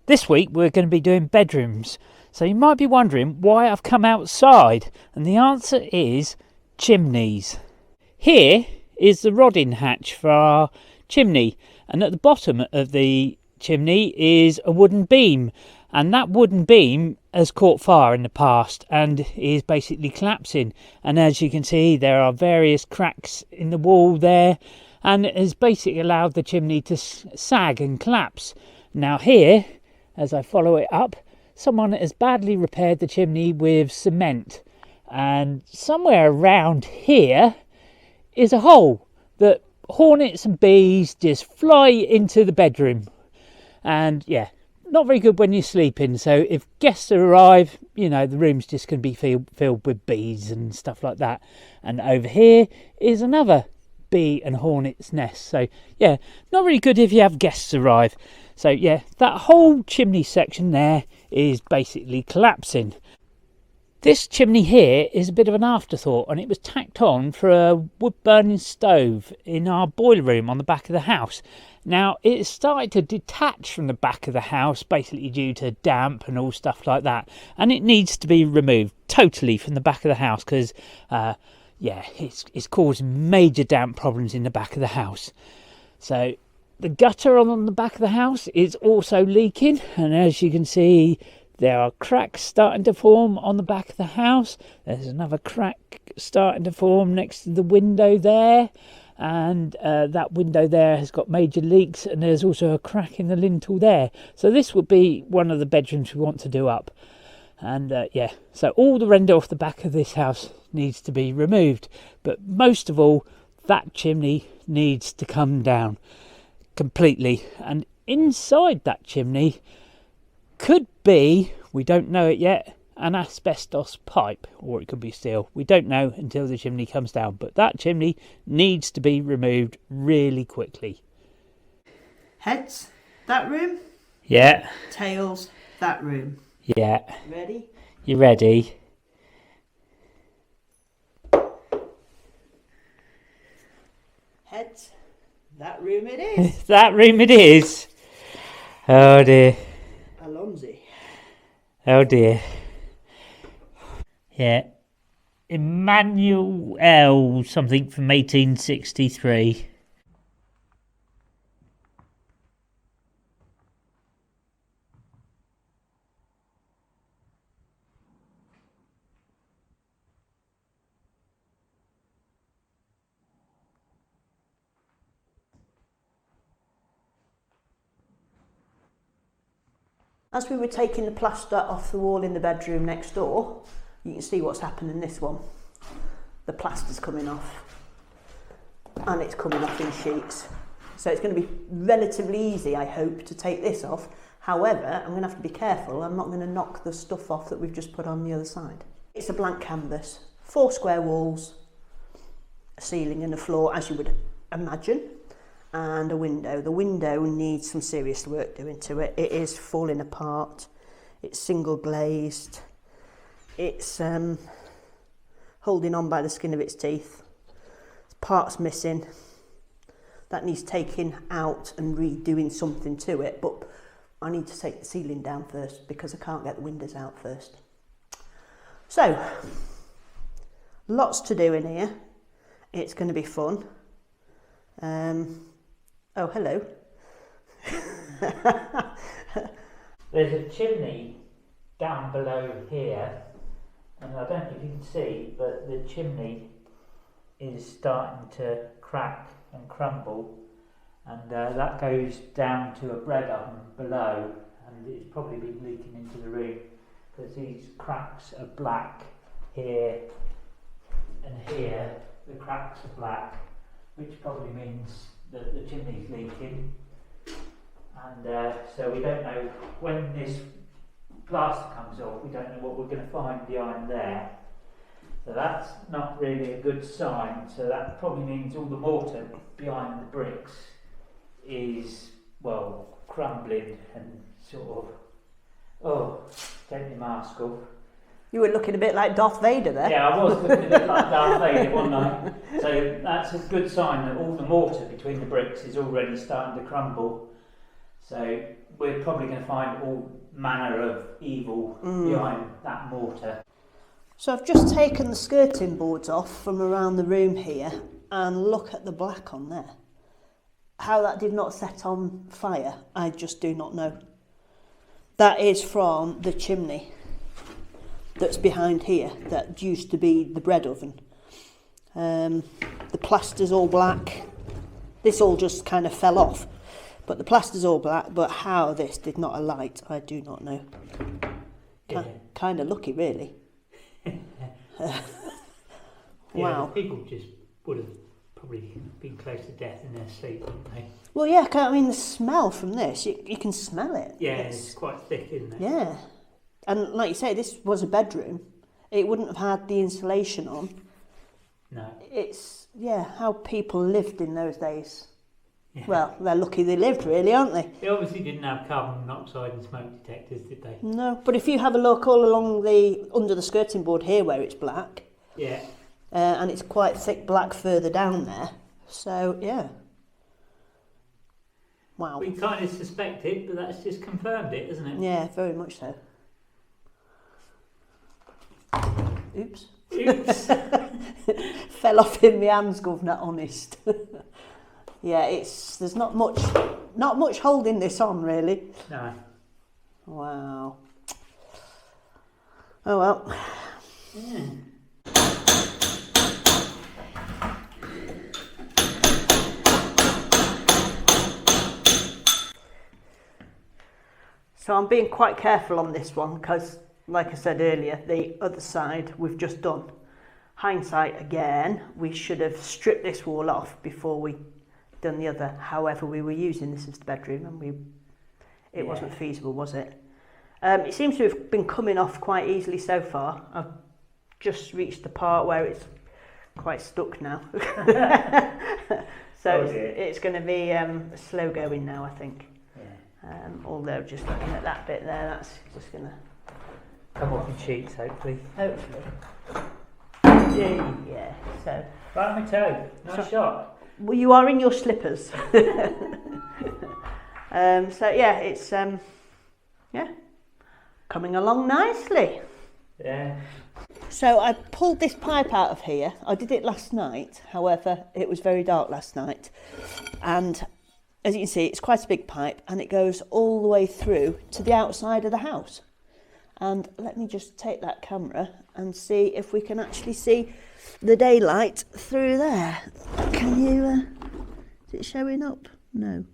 This week we're going to be doing bedrooms, so you might be wondering why I've come outside, and the answer is chimneys. Here is the rodding hatch for our chimney, and at the bottom of the chimney is a wooden beam, and that wooden beam has caught fire in the past and is basically collapsing, and as you can see there are various cracks in the wall there, and it has basically allowed the chimney to sag and collapse. Now here, as I follow it up, someone has badly repaired the chimney with cement, and somewhere around here is a hole that hornets and bees just fly into the bedroom. And yeah, not very good when you're sleeping, so if guests arrive, you know, the room's just going to be filled with bees and stuff like that. And over here is another bee and hornet's nest, so yeah, not really good if you have guests arrive. So yeah, that whole chimney section there is basically collapsing. This chimney here is a bit of an afterthought, and it was tacked on for a wood burning stove in our boiler room on the back of the house. Now it started to detach from the back of the house, basically due to damp and all stuff like that, and it needs to be removed totally from the back of the house because yeah, it's causing major damp problems in the back of the house. So the gutter on the back of the house is also leaking, and as you can see there are cracks starting to form on the back of the house. There's another crack starting to form next to the window there, and that window there has got major leaks, and there's also a crack in the lintel there. So this would be one of the bedrooms we want to do up. And yeah, so all the render off the back of this house needs to be removed, but most of all that chimney needs to come down completely, and inside that chimney could be, we don't know it yet, an asbestos pipe, or it could be steel. We don't know until the chimney comes down, but that chimney needs to be removed really quickly. Heads, that room. Yeah. Tails, that room. Yeah. Ready? You ready? Heads, that room it is. That room it is. Oh dear. Alonzi. Oh dear. Yeah. Emmanuel something from 1863. As we were taking the plaster off the wall in the bedroom next door, you can see what's happened in this one. The plaster's coming off, and it's coming off in sheets. So it's going to be relatively easy, I hope, to take this off. However, I'm going to have to be careful. I'm not going to knock the stuff off that we've just put on the other side. It's a blank canvas, 4 square walls, a ceiling and a floor, as you would imagine, and a window. The window needs some serious work doing to it. It is falling apart. It's single glazed. It's holding on by the skin of its teeth. Parts missing. That needs taking out and redoing something to it, but I need to take the ceiling down first because I can't get the windows out first. So, lots to do in here. It's going to be fun. Oh, hello. There's a chimney down below here, and I don't know if you can see, but the chimney is starting to crack and crumble, and that goes down to a bread oven below, and it's probably been leaking into the room because these cracks are black here and here. The cracks are black, which probably means that the chimney's leaking, and so we don't know when this plaster comes off, we don't know what we're going to find behind there. So that's not really a good sign, so that probably means all the mortar behind the bricks is, well, crumbling and sort of, oh, take your mask off. You were looking a bit like Darth Vader there. Yeah, I was looking a bit like Darth Vader, wasn't I? So that's a good sign that all the mortar between the bricks is already starting to crumble. So we're probably going to find all manner of evil behind that mortar. So I've just taken the skirting boards off from around the room here, and look at the black on there. How that did not set on fire, I just do not know. That is from the chimney that's behind here, that used to be the bread oven. The plaster's all black. This all just kind of fell off, but the plaster's all black. But how this did not alight, I do not know. Yeah. Kind of lucky, really. Wow. People just would have probably been close to death in their sleep, wouldn't they? Well, yeah, I mean, the smell from this, you can smell it. Yeah, it's quite thick, isn't it? Yeah. And like you say, this was a bedroom. It wouldn't have had the insulation on. No. It's, yeah, how people lived in those days. Yeah. Well, they're lucky they lived, really, aren't they? They obviously didn't have carbon monoxide and smoke detectors, did they? No, but if you have a look all along under the skirting board here where it's black, Yeah. and it's quite thick black further down there, so yeah. Wow. We kind of suspect it, but that's just confirmed it, isn't it? Yeah, very much so. Oops. Oops. Fell off in my hands, governor, honest. Yeah, there's not much holding this on, really. No. Wow. Oh well. Yeah. So I'm being quite careful on this one because, like I said earlier, the other side we've just done. Hindsight again, we should have stripped this wall off before we done the other. However, we were using this as the bedroom and it wasn't feasible, was it? It seems to have been coming off quite easily so far. I've just reached the part where it's quite stuck now. So it's going to be slow going now, I think. Although just looking at that bit there, that's just going to Come off your cheeks, hopefully. hopefully. Yeah. So. Right on my toe. Nice shot. Well, you are in your slippers. So yeah, it's coming along nicely. Yeah. So I pulled this pipe out of here. I did it last night. However, it was very dark last night, and as you can see, it's quite a big pipe, and it goes all the way through to the outside of the house. And let me just take that camera and see if we can actually see the daylight through there. Can you? Is it showing up? No.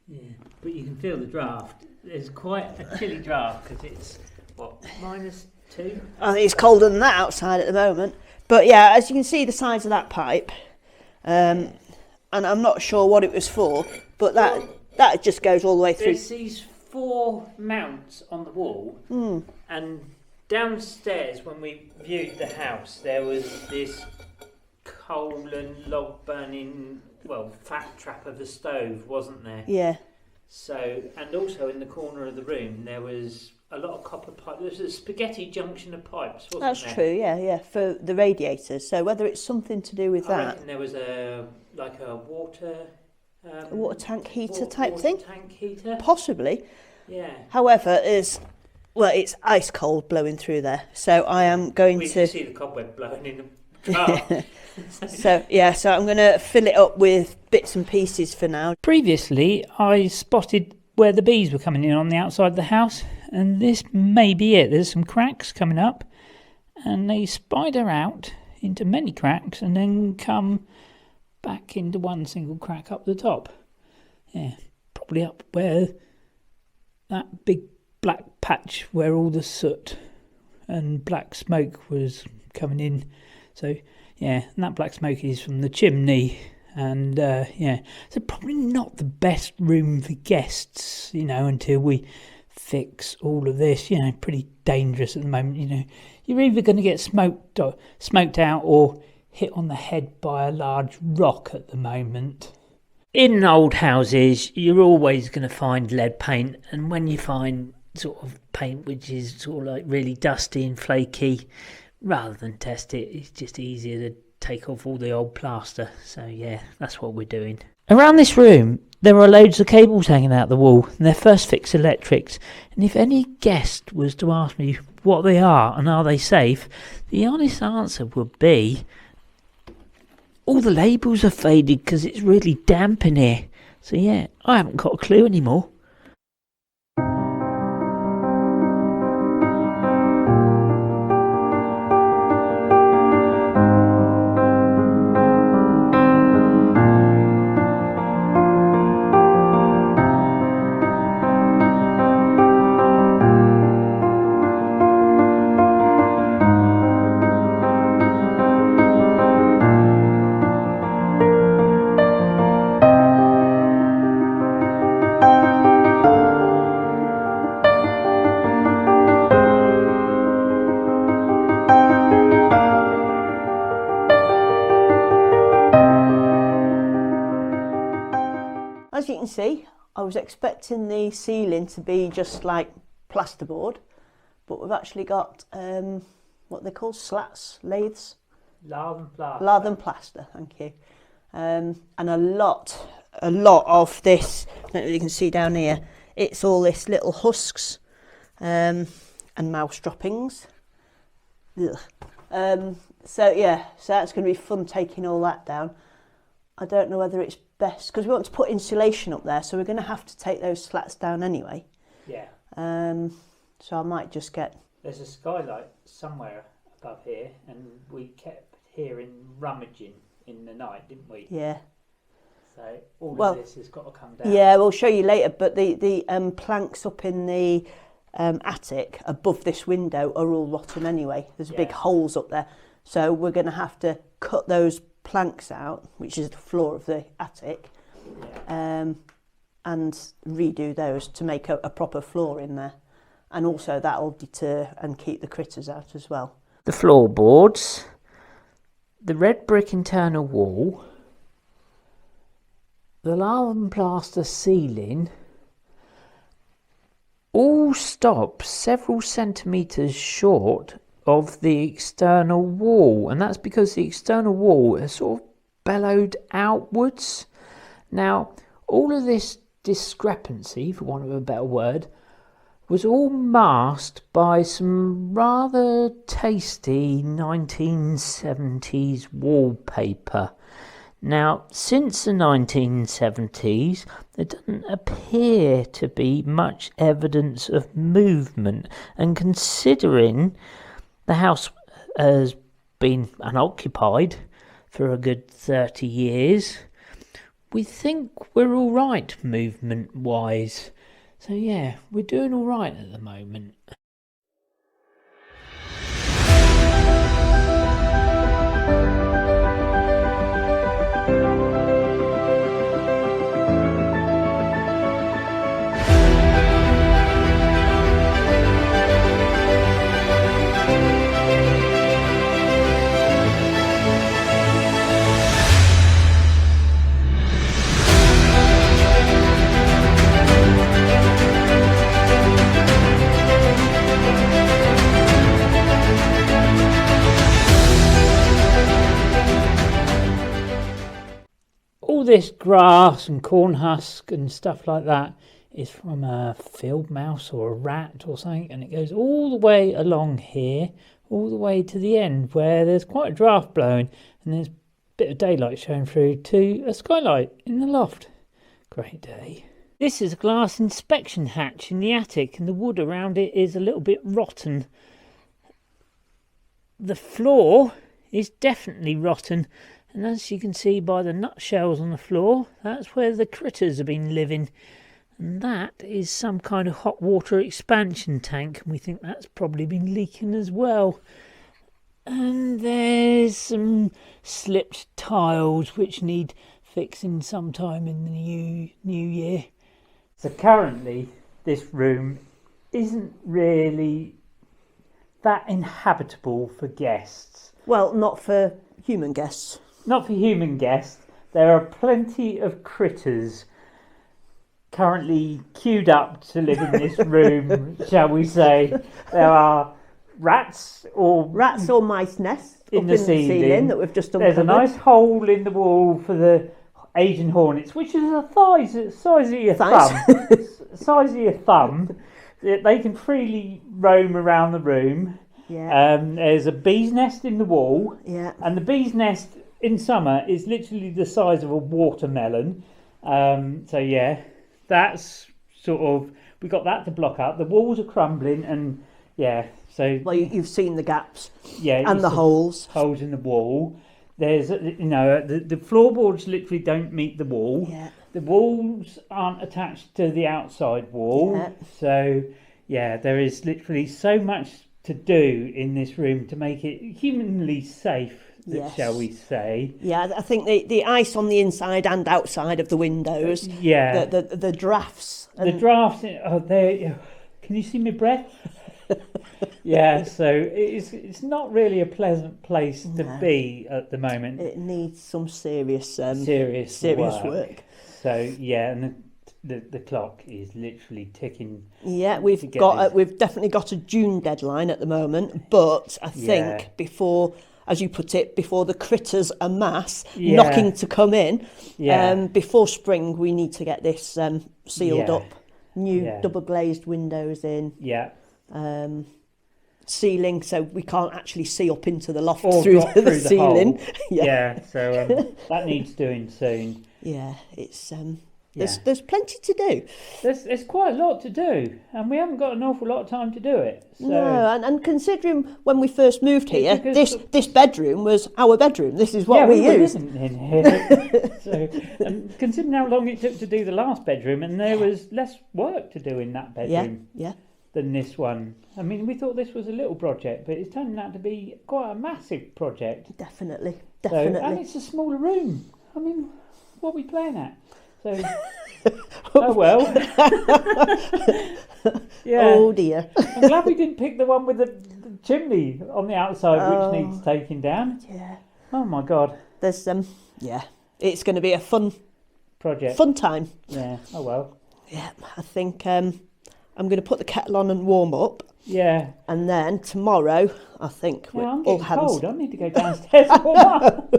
Yeah, but you can feel the draft. There's quite a chilly draft because it's what, -2? I think it's colder than that outside at the moment. But yeah, as you can see, the size of that pipe, and I'm not sure what it was for, but that just goes all the way through. There's these 4 mounts on the wall, and downstairs when we viewed the house, there was this coal and log burning, well, fat trap of a stove, wasn't there? Yeah. So, and also in the corner of the room, there was a lot of copper pipe. There was a spaghetti junction of pipes, wasn't there? That's true, yeah, for the radiators. So whether it's something to do with I that. reckon there was a water... A water tank heater type thing? Tank heater? Possibly. Yeah. However, it's ice cold blowing through there. So I am going We to... can see the cobweb blowing in the car. So I'm going to fill it up with bits and pieces for now. Previously, I spotted where the bees were coming in on the outside of the house, and this may be it. There's some cracks coming up, and they spider out into many cracks and then come back into one single crack up the top. Yeah, probably up where that big black patch where all the soot and black smoke was coming in. So yeah, and that black smoke is from the chimney, and so probably not the best room for guests, until we fix all of this. Pretty dangerous at the moment. You're either going to get smoked out or hit on the head by a large rock at the moment. In old houses, you're always going to find lead paint, and when you find sort of paint which is sort of like really dusty and flaky, rather than test it, it's just easier to take off all the old plaster. So yeah, that's what we're doing. Around this room, there are loads of cables hanging out the wall, and they're first fix electrics. And if any guest was to ask me what they are and are they safe, the honest answer would be all the labels are faded because it's really damp in here. So yeah, I haven't got a clue anymore. As you can see, I was expecting the ceiling to be just like plasterboard, but we've actually got what they call slats, lathes. Lath and plaster. Lath and plaster, thank you. And a lot of this, I don't know if you can see down here, it's all this little husks and mouse droppings. So yeah, so that's going to be fun taking all that down. I don't know whether it's best, because we want to put insulation up there, so we're going to have to take those slats down anyway. Yeah. So I might just get... There's a skylight somewhere above here, and we kept hearing rummaging in the night, didn't we? Yeah. So all of this has got to come down. Yeah, we'll show you later, but the planks up in the attic above this window are all rotten anyway. There's big holes up there. So we're going to have to cut those planks out, which is the floor of the attic, and redo those to make a proper floor in there. And also that'll deter and keep the critters out as well. The floorboards, the red brick internal wall, the lath and plaster ceiling all stop several centimetres short of the external wall, and that's because the external wall is sort of bellowed outwards. Now, all of this discrepancy, for want of a better word, was all masked by some rather tasty 1970s wallpaper. Now, since the 1970s, there doesn't appear to be much evidence of movement, and considering the house has been unoccupied for a good 30 years, we think we're all right movement-wise. So yeah, we're doing all right at the moment. This grass and corn husk and stuff like that is from a field mouse or a rat or something, and it goes all the way along here, all the way to the end where there's quite a draft blowing and there's a bit of daylight showing through to a skylight in the loft. Great day. This is a glass inspection hatch in the attic, and the wood around it is a little bit rotten. The floor is definitely rotten, and as you can see by the nutshells on the floor, that's where the critters have been living. And that is some kind of hot water expansion tank, and we think that's probably been leaking as well. And there's some slipped tiles which need fixing sometime in the new year. So currently this room isn't really that inhabitable for guests. Well, not for human guests. Not for human guests. There are plenty of critters currently queued up to live in this room, shall we say. There are rats or mice nests in the ceiling that we've just uncovered. There's a nice hole in the wall for the Asian hornets, which is a size of your Thighs. thumb. Size of your thumb. They can freely roam around the room. Yeah. There's a bee's nest in the wall. Yeah. And the bee's nest in summer is literally the size of a watermelon. So yeah, that's sort of, we got that to block up. The walls are crumbling, and yeah, so Well, you've seen the gaps. yeah, And the holes. holes in the wall. There's, the floorboards literally don't meet the wall. Yeah. The walls aren't attached to the outside wall. Yeah. So yeah, there is literally so much to do in this room to make it humanly safe, Yes. shall we say. Yeah, I think the ice on the inside and outside of the windows. Yeah. The drafts. The drafts, oh, there. Can you see my breath? Yeah, so it's not really a pleasant place to be at the moment. It needs some serious Serious work. So yeah, and the clock is literally ticking. Yeah, to we've get got this. we've definitely got a June deadline at the moment, but I think Yeah. before, as you put it, before the critters amass Yeah. knocking to come in, Yeah. before spring we need to get this sealed Yeah. up. New Yeah. double glazed windows in, Yeah. ceiling, so we can't actually see up into the loft Or through drop the through the ceiling. hole. Yeah. Yeah, so that needs doing soon. Yeah, it's Yeah. there's plenty to do. There's quite a lot to do, and we haven't got an awful lot of time to do it. So No, and considering when we first moved here, took us- this bedroom was our bedroom. This is what yeah, we were used. living in here. So, and considering how long it took to do the last bedroom, and there was less work to do in that bedroom Yeah. than this one. I mean, we thought this was a little project, but it's turning out to be quite a massive project. Definitely. So, Definitely. and it's a smaller room. I mean, what are we playing at? So, oh well. Yeah. Oh dear. I'm glad we didn't pick the one with the chimney on the outside, Oh. which needs taking down. Yeah. Oh my God. There's yeah. It's going to be a fun Project. time. Yeah. Oh well. Yeah. I think I'm going to put the kettle on and warm up, Yeah. and then tomorrow I think Well, I'm all getting hands cold. I need to go downstairs and warm up.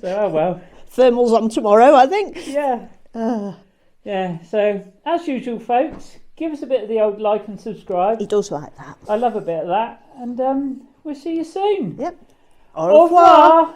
So, oh well. thermals on tomorrow. I think. Yeah. Yeah. So, as usual, folks, give us a bit of the old like and subscribe. He does like that. I love a bit of that. And we'll see you soon. Yep. Au revoir.